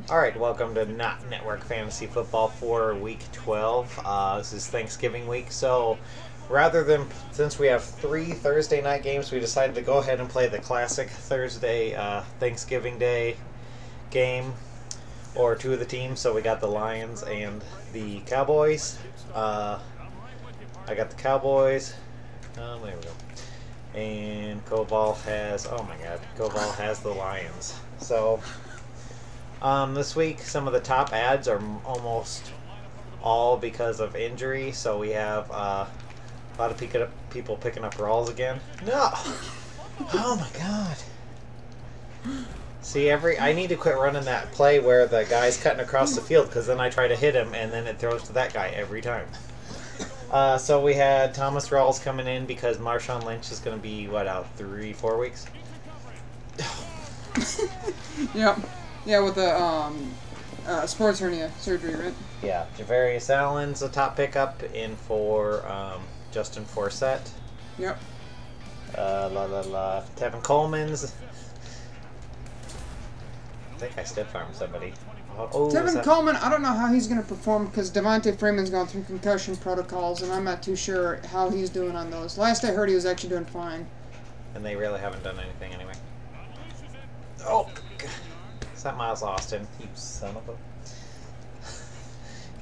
Alright, welcome to Not Network Fantasy Football for Week 12. This is Thanksgiving week, so since we have 3 Thursday night games, we decided to go ahead and play the classic Thursday Thanksgiving Day game, or 2 of the teams. So we got the Lions and the Cowboys. I got the Cowboys. There we go. And Koval has, Koval has the Lions. So this week, some of the top ads are almost all because of injury. So we have a lot of people picking up Rawls again. No! Oh my god. See, I need to quit running that play where the guy's cutting across the field, because then I try to hit him and then it throws to that guy every time. So we had Thomas Rawls coming in because Marshawn Lynch is going to be, out 3-4 weeks? Yep. Yeah, with the sports hernia surgery, right? Yeah. Javarius Allen's a top pickup in for Justin Forsett. Yep. Tevin Coleman's. I think I stiff armed somebody. Tevin Coleman, I don't know how he's going to perform because Devontae Freeman's gone through concussion protocols, and I'm not too sure how he's doing on those. Last I heard, he was actually doing fine. And they really haven't done anything anyway. Oh, is that Miles Austin? You son of a...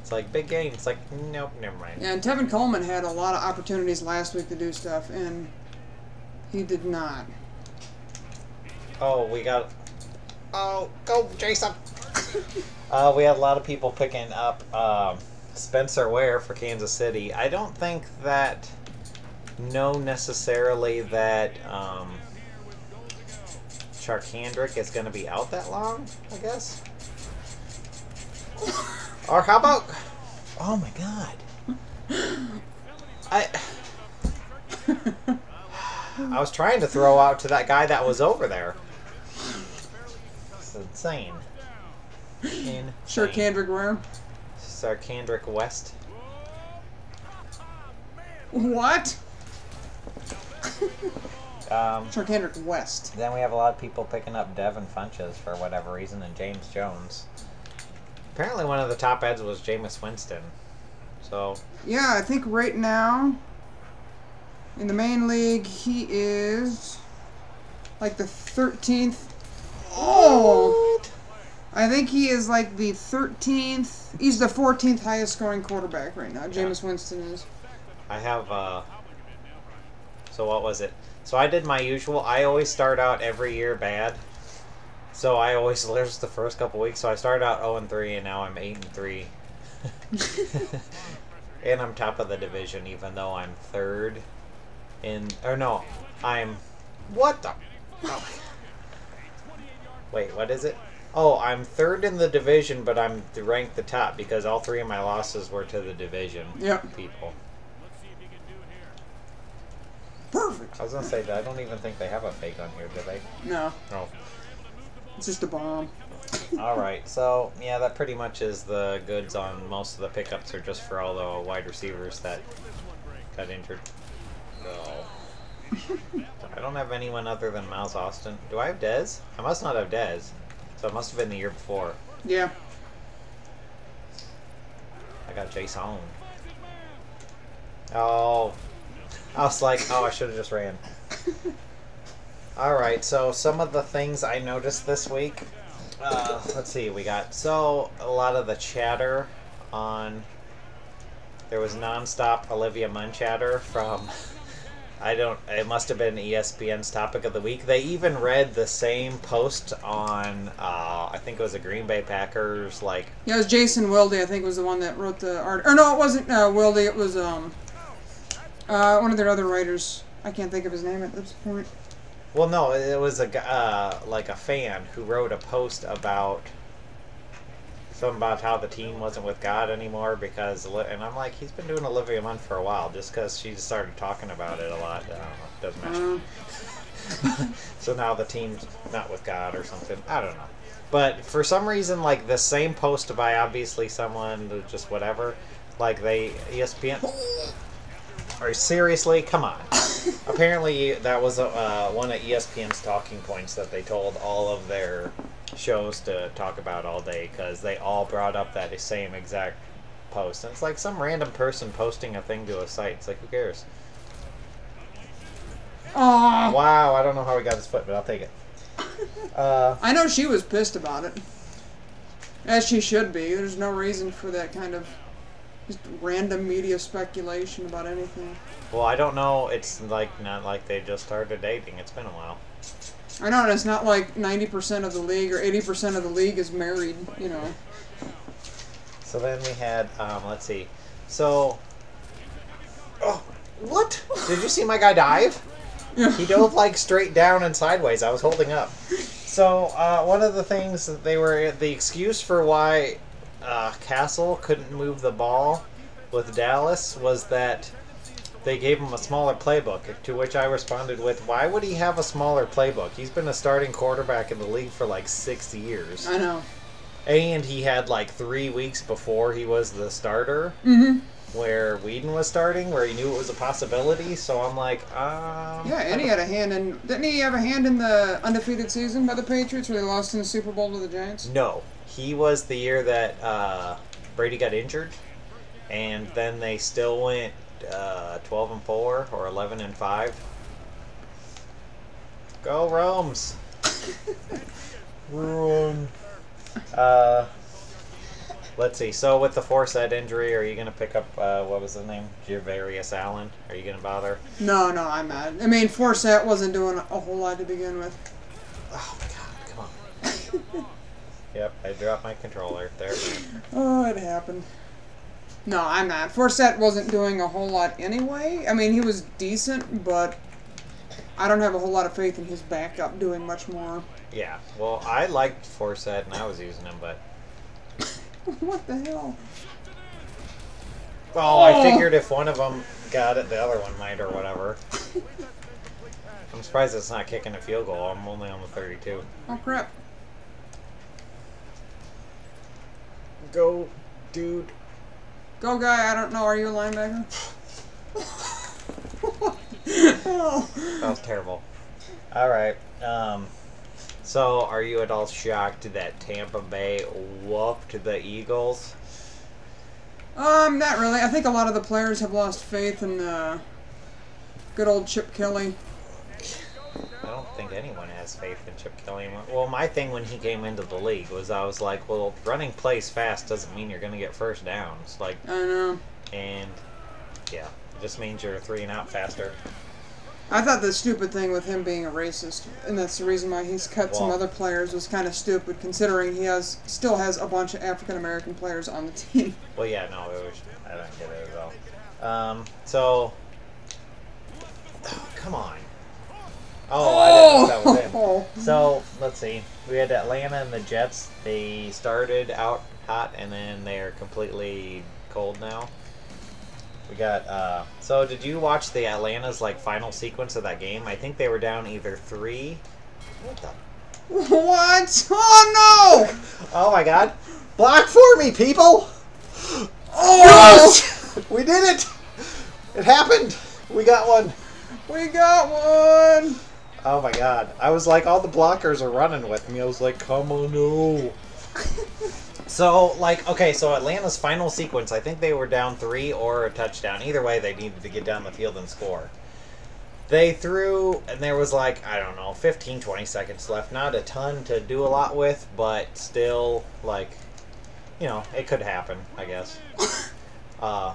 It's like, big game. It's like, nope, never mind. Yeah, and Tevin Coleman had a lot of opportunities last week to do stuff, and he did not. Oh, we got... Oh, go, Jason! We had a lot of people picking up Spencer Ware for Kansas City. I don't think that... necessarily that Charkandrick is going to be out that long, I guess. Or how about... Oh my god. I was trying to throw out to that guy that was over there. It's insane. Charkandrick where? Charkandrick West. What? Charkandrick West. Then we have a lot of people picking up Devin Funches for whatever reason, and James Jones. Apparently one of the top ads was Jameis Winston. So yeah, I think right now in the main league he is like the 13th. Oh! I think he is like the 13th. He's the 14th highest scoring quarterback right now. Jameis Winston is. I have, so what was it? So I did my usual. I always start out every year bad. So I always lose the first couple weeks. So I started out 0-3, and now I'm 8-3. And I'm top of the division, even though I'm third in, or no, I'm, what the, oh. Wait, what is it? Oh, I'm third in the division, but I'm ranked the top because all 3 of my losses were to the division people. Perfect. I was going to say that I don't even think they have a fake on here, do they? No. Oh. It's just a bomb. Alright, so, yeah, that pretty much is the goods on most of the pickups are just for all the wide receivers that got injured. No. I don't have anyone other than Miles Austin. Do I have Dez? I must not have Dez. So it must have been the year before. Yeah. I got Jason. Oh. I was like, oh, I should have just ran. Alright, so some of the things I noticed this week. Let's see, we got, so a lot of the chatter on, there was nonstop Olivia Munn chatter from, it must have been ESPN's topic of the week. They even read the same post on, I think it was the Green Bay Packers, like. Yeah, it was Jason Wilde, I think was the one that wrote the article. Or no, it wasn't Wilde, it was one of their other writers. I can't think of his name at this point. Well, no, it was like a fan who wrote a post about something about how the team wasn't with God anymore because, and I'm like, he's been doing Olivia Munn for a while. Just because she started talking about it a lot, I don't know, doesn't matter. So now the team's not with God or something. I don't know. But for some reason, like the same post by obviously someone, just whatever, like ESPN. Or seriously, come on. Apparently, that was one of ESPN's talking points that they told all of their shows to talk about all day because they all brought up that same exact post. And it's like some random person posting a thing to a site. It's like, who cares? Oh. Wow, I don't know how he got his foot, but I'll take it. I know she was pissed about it. As she should be. There's no reason for that kind of just random media speculation about anything. Well, I don't know. It's like not like they just started dating. It's been a while. I know, and it's not like 90% of the league or 80% of the league is married, you know. So then we had, let's see. So, oh, what? Did you see my guy dive? Yeah. He dove like straight down and sideways. I was holding up. So, one of the things that the excuse for why Castle couldn't move the ball with Dallas was that they gave him a smaller playbook, to which I responded with, why would he have a smaller playbook? He's been a starting quarterback in the league for like 6 years. I know. And he had like 3 weeks before he was the starter, where Whedon was starting, where he knew it was a possibility. So I'm like, yeah, and he had a hand in... Didn't he have a hand in the undefeated season by the Patriots where they lost in the Super Bowl to the Giants? No. He was the year that Brady got injured, and then they still went 12-4 or 11-5. Go Rome's. Rome. Let's see. So with the Forsett injury, are you going to pick up what was his name? Javarius Allen? Are you going to bother? No, I'm not. I mean, Forsett wasn't doing a whole lot to begin with. Oh my God! Come on. Yep, I dropped my controller. There. Oh, it happened. No, I'm not. Forsett wasn't doing a whole lot anyway. I mean, he was decent, but I don't have a whole lot of faith in his backup doing much more. Yeah, well, I liked Forsett, and I was using him, but... What the hell? Oh, I figured if one of them got it, the other one might, or whatever. I'm surprised it's not kicking a field goal. I'm only on the 32. Oh, crap. Go, dude. Go, guy. I don't know. Are you a linebacker? That was terrible. All right. So, are you at all shocked that Tampa Bay whooped the Eagles? Not really. I think a lot of the players have lost faith in good old Chip Kelly. I don't think anyone has faith in Chip Kelly anymore. Well, my thing when he came into the league was I was like, well, running plays fast doesn't mean you're going to get first downs. Like, I know. And, yeah, it just means you're 3-and-out faster. I thought the stupid thing with him being a racist, and that's the reason why he's cut some other players, was kind of stupid, considering he still has a bunch of African-American players on the team. Well, yeah, no, I don't get it at all. So, come on. Oh, I didn't know that was in. So, let's see. We had Atlanta and the Jets. They started out hot, and then they're completely cold now. We got, so did you watch the Atlanta's, final sequence of that game? I think they were down either 3. What the? What? Oh, no! Oh, my God. Block for me, people! Oh! Yes! We did it! It happened! We got one! We got one! Oh, my God. I was like, all the blockers are running with me. I was like, come on, no. So, okay, so Atlanta's final sequence, I think they were down 3 or a touchdown. Either way, they needed to get down the field and score. They threw, and there was I don't know, 15, 20 seconds left. Not a ton to do a lot with, but still, it could happen, I guess. I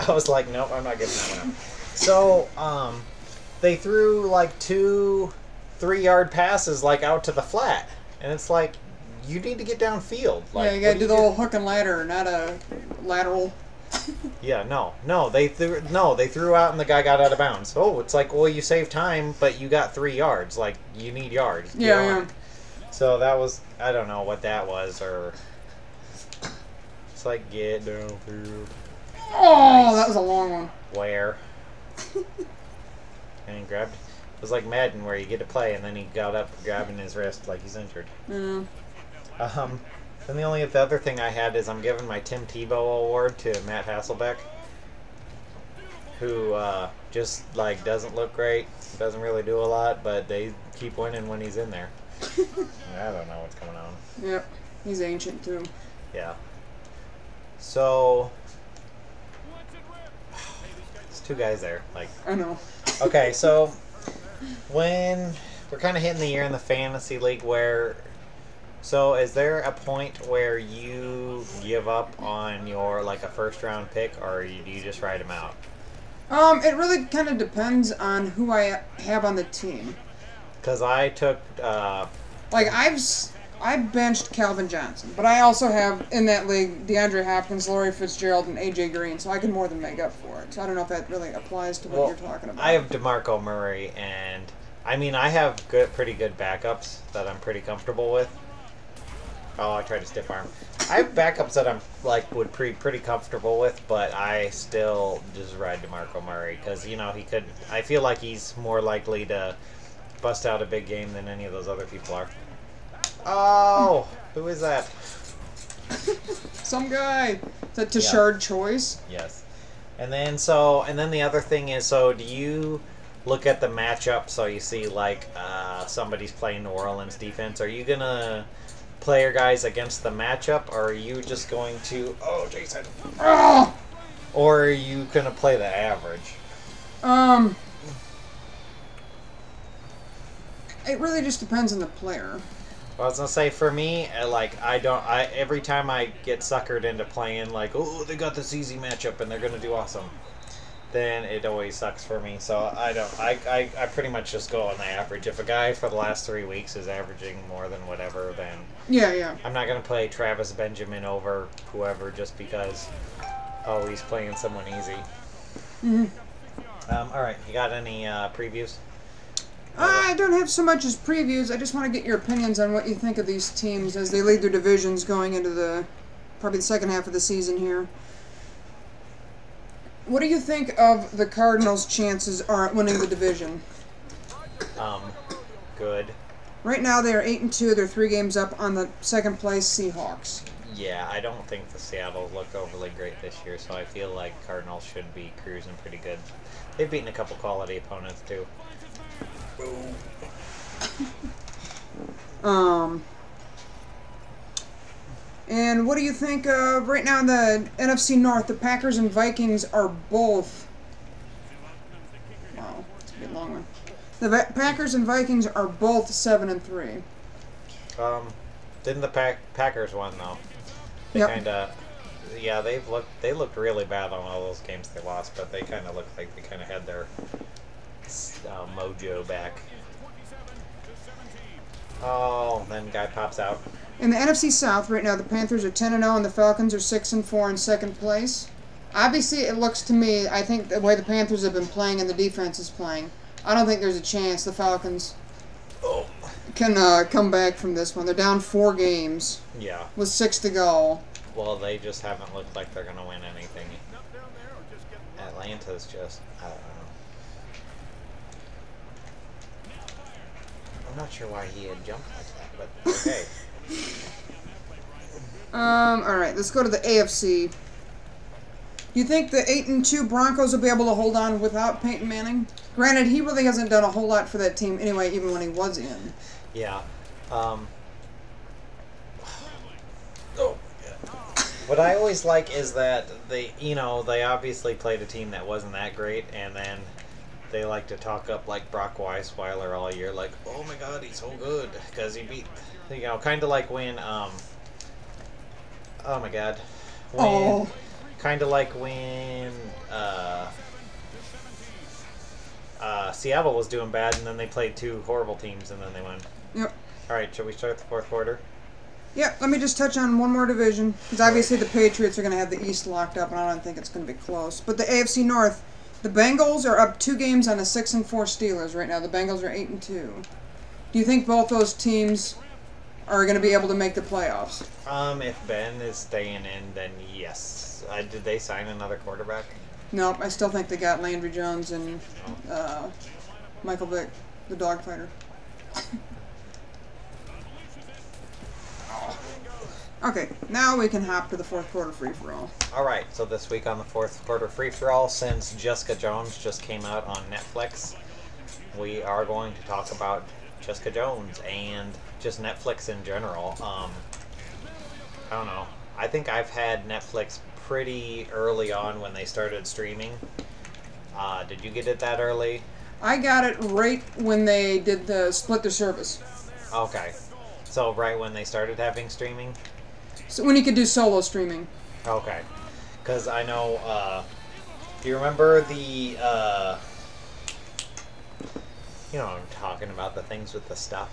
was like, nope, I'm not giving that one up. So, they threw, 2 3-yard passes, out to the flat. And it's like, you need to get downfield. Yeah, you gotta do the whole hook and ladder, not a lateral. Yeah, no, they threw out and the guy got out of bounds. Oh, it's like, well, you saved time, but you got 3 yards. You need yards. Yeah. So that was, I don't know what that was, or it's like, get downfield. Oh, nice. That was a long one. Where? And he grabbed. It was like Madden, where you get to play, and then he got up, grabbing his wrist like he's injured. Yeah. Then the other thing I had is I'm giving my Tim Tebow award to Matt Hasselbeck. who just like doesn't look great, doesn't really do a lot, but they keep winning when he's in there. I don't know what's going on. Yep, he's ancient too. Yeah. So there's two guys there. Like, I know. okay, so when we're kind of hitting the year in the fantasy league where. So, is there a point where you give up on your like a first round pick, or do you just ride him out? It really kind of depends on who I have on the team. Because I took Like I benched Calvin Johnson, but I also have in that league DeAndre Hopkins, Laurie Fitzgerald, and AJ Green, so I can more than make up for it. So I don't know if that really applies to what you're talking about. I have DeMarco Murray, and I mean I have pretty good backups that I'm pretty comfortable with. Oh, I tried to stiff arm. I have backups that I'm like pretty comfortable with, but I still just ride DeMarco Murray because he could. I feel like he's more likely to bust out a big game than any of those other people are. Oh, who is that? Some guy. Is that Tashard Choice? Yes. And then the other thing is, so do you look at the matchup? So you see like somebody's playing New Orleans defense. Are you gonna play your guys against the matchup, or are you just going to Jason? Oh! Or are you gonna play the average? It really just depends on the player. Well, I was gonna say for me, every time I get suckered into playing like, oh, they got this easy matchup and they're gonna do awesome, then it always sucks for me. So I pretty much just go on the average. If a guy for the last 3 weeks is averaging more than whatever, then yeah, I'm not gonna play Travis Benjamin over whoever just because he's playing someone easy. All right, you got any previews? I don't have so much as previews. I just want to get your opinions on what you think of these teams as they lead their divisions going into probably the second half of the season here. What do you think of the Cardinals' chances are at winning the division? Good. Right now they are 8-2. They're 3 games up on the second place Seahawks. Yeah, I don't think the Seattle looked overly great this year, so I feel like Cardinals should be cruising pretty good. They've beaten a couple quality opponents too. And what do you think of right now in the NFC North? The Packers and Vikings are both. Wow, it's a bit long one. The Packers and Vikings are both 7-3. Didn't the Packers won though? They Yep. kind of, yeah, they looked really bad on all those games they lost, but they kind of looked like they kind of had their mojo back. Oh, then guy pops out. In the NFC South right now, the Panthers are 10-0 and the Falcons are 6-4 in second place. Obviously, it looks to me, I think the way the Panthers have been playing and the defense is playing, I don't think there's a chance the Falcons can come back from this one. They're down 4 games. Yeah. With 6 to go. Well, they just haven't looked like they're going to win anything. Atlanta's just, I don't know. I'm not sure why he had jumped like that, but okay. Alright, let's go to the AFC. Do you think the 8-2 Broncos will be able to hold on without Peyton Manning? Granted, he really hasn't done a whole lot for that team anyway, even when he was in. Yeah. What I always like is that they obviously played a team that wasn't that great, and then they like to talk up like Brock Weisweiler all year, like, oh my God, he's so good because he beat, kind of like when, oh my God, kind of like when Seattle was doing bad, and then they played 2 horrible teams, and then they won. Yep. All right, shall we start the 4th quarter? Yeah, let me just touch on one more division, because obviously the Patriots are going to have the East locked up, and I don't think it's going to be close. But the AFC North, the Bengals are up 2 games on the 6-4 Steelers right now. The Bengals are 8-2. Do you think both those teams are going to be able to make the playoffs? If Ben is staying in, then yes. Did they sign another quarterback? Nope, I still think they got Landry Jones and Michael Vick, the dog fighter. Okay, now we can hop to the fourth quarter free-for-all. Alright, so this week on the fourth quarter free-for-all, since Jessica Jones just came out on Netflix, we are going to talk about Jessica Jones and just Netflix in general. I don't know. I think I've had Netflix pretty early on when they started streaming. Did you get it that early? I got it right when they did the split the service. Okay. So right when they started having streaming? So when you could do solo streaming. Okay. Because I know, do you remember the, you know what I'm talking about, the things with the stuff?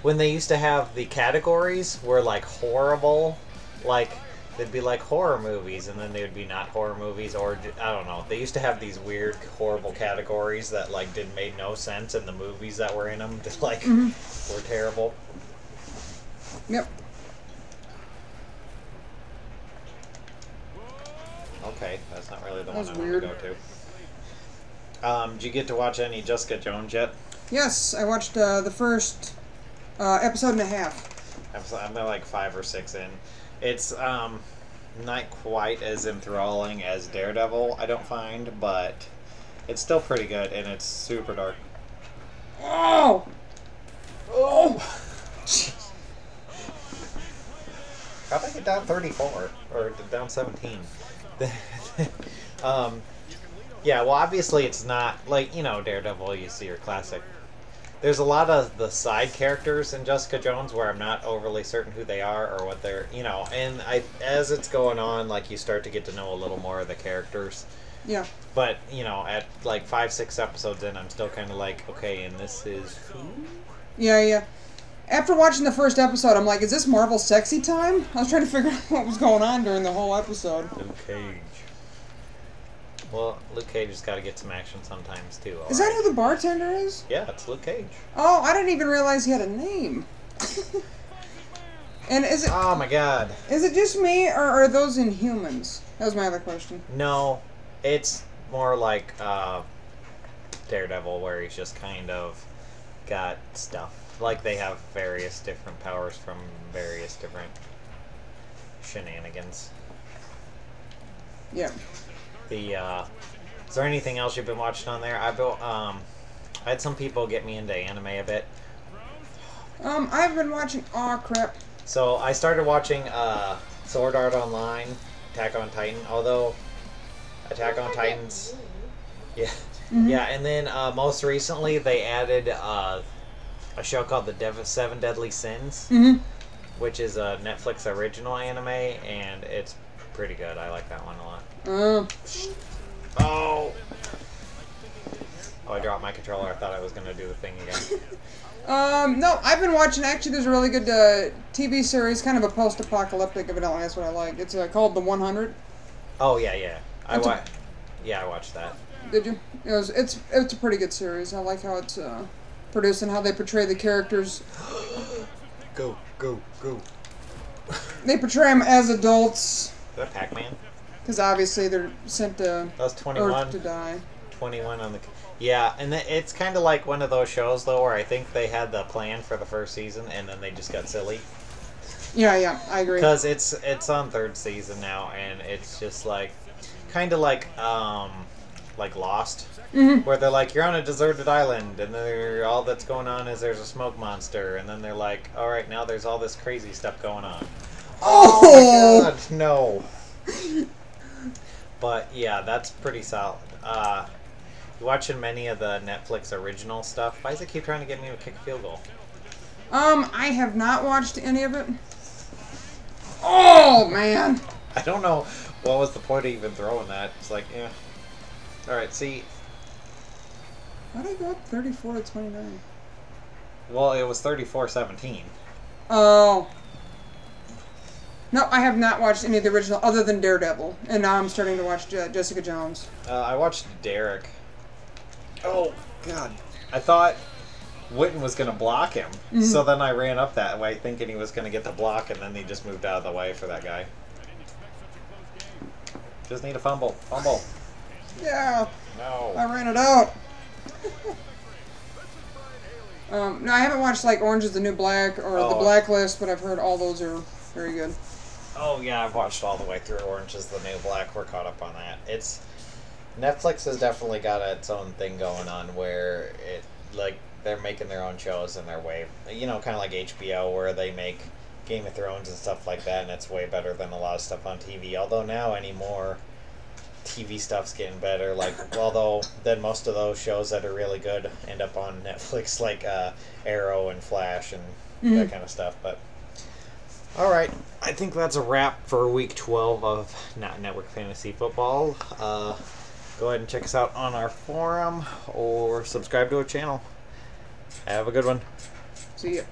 When they used to have the categories were like horrible, like they'd be like horror movies and then they would be not horror movies, or I don't know. They used to have these weird, horrible categories that like made no sense, and the movies that were in them just like were terrible. Yep. Okay, that's not really the That one was I want weird. to go to. Did you get to watch any Jessica Jones yet? Yes, I watched the first episode and a half. I'm like 5 or 6 in. It's not quite as enthralling as Daredevil, I don't find, but it's still pretty good, and it's super dark. Oh! Oh! How'd I get down 34? Or down 17? Yeah, well, obviously it's not, like, you know, Daredevil, you see your classic. There's a lot of the side characters in Jessica Jones where I'm not overly certain who they are or what they're, you know, and as it's going on, like, you start to get to know a little more of the characters. Yeah. But, you know, at like 5, 6 episodes in, I'm still kind of like, okay, and this is who? Yeah. After watching the first episode, I'm like, is this Marvel sexy time? I was trying to figure out what was going on during the whole episode. Luke Cage. Well, Luke Cage has got to get some action sometimes, too. Is that who the bartender is? Yeah, it's Luke Cage. Oh, I didn't even realize he had a name. And is it... Oh, my God. Is it just me, or are those Inhumans? That was my other question. No, it's more like Daredevil, where he's just kind of got stuff. Like, they have various different powers from various different shenanigans. Yeah. Is there anything else you've been watching on there? I had some people get me into anime a bit. I've been watching... Aw, crap. So, I started watching Sword Art Online, Attack on Titan, although Attack on Titan's... Yeah. Mm-hmm. Yeah, and then most recently they added a show called The Seven Deadly Sins, which is a Netflix original anime, and it's pretty good. I like that one a lot. Oh, I dropped my controller. I thought I was going to do the thing again. No, I've been watching, actually, there's a really good TV series, kind of a post-apocalyptic, evidently, that's what I like. It's called The 100. Oh, yeah. I watched that. Did you? It's a pretty good series. I like how it's produced and how they portray the characters. Go. They portray them as adults. Is that Pac-Man? Because obviously they're sent to That was 21. Earth to die. 21 on the... Yeah, and it's kind of like one of those shows, though, where I think they had the plan for the first season, and then they just got silly. Yeah, I agree. Because it's on 3rd season now, and it's just like... Kind of like Lost. Where they're like, you're on a deserted island, and all that's going on is there's a smoke monster, and then they're like, alright, now there's all this crazy stuff going on. Oh my God, no. But yeah, that's pretty solid. You watching many of the Netflix original stuff? Why does it keep trying to get me to kick a field goal? I have not watched any of it. Oh, man. I don't know what was the point of even throwing that. It's like, yeah. Alright, see. Why did I go up 34 to 29? Well, it was 34-17. Oh. No, I have not watched any of the original other than Daredevil. And now I'm starting to watch Jessica Jones. I watched Derek. Oh, God. I thought Witten was going to block him. So then I ran up that way thinking he was going to get the block, and then he just moved out of the way for that guy. Just need a fumble. Yeah. No. I ran it out. No, I haven't watched like Orange is the New Black or The Blacklist, but I've heard all those are Very good. Oh yeah, I've watched all the way through Orange is the New Black. We're caught up on that. Netflix has definitely got its own thing going on where they're making their own shows and they're way, kind of like HBO where they make Game of Thrones and stuff like that, and it's way better than a lot of stuff on TV. Although now anymore, TV stuff's getting better. Although then most of those shows that are really good end up on Netflix, like Arrow and Flash and that kind of stuff. But all right, I think that's a wrap for week 12 of Not Network Fantasy Football. Go ahead and check us out on our forum or subscribe to our channel. Have a good one. See ya.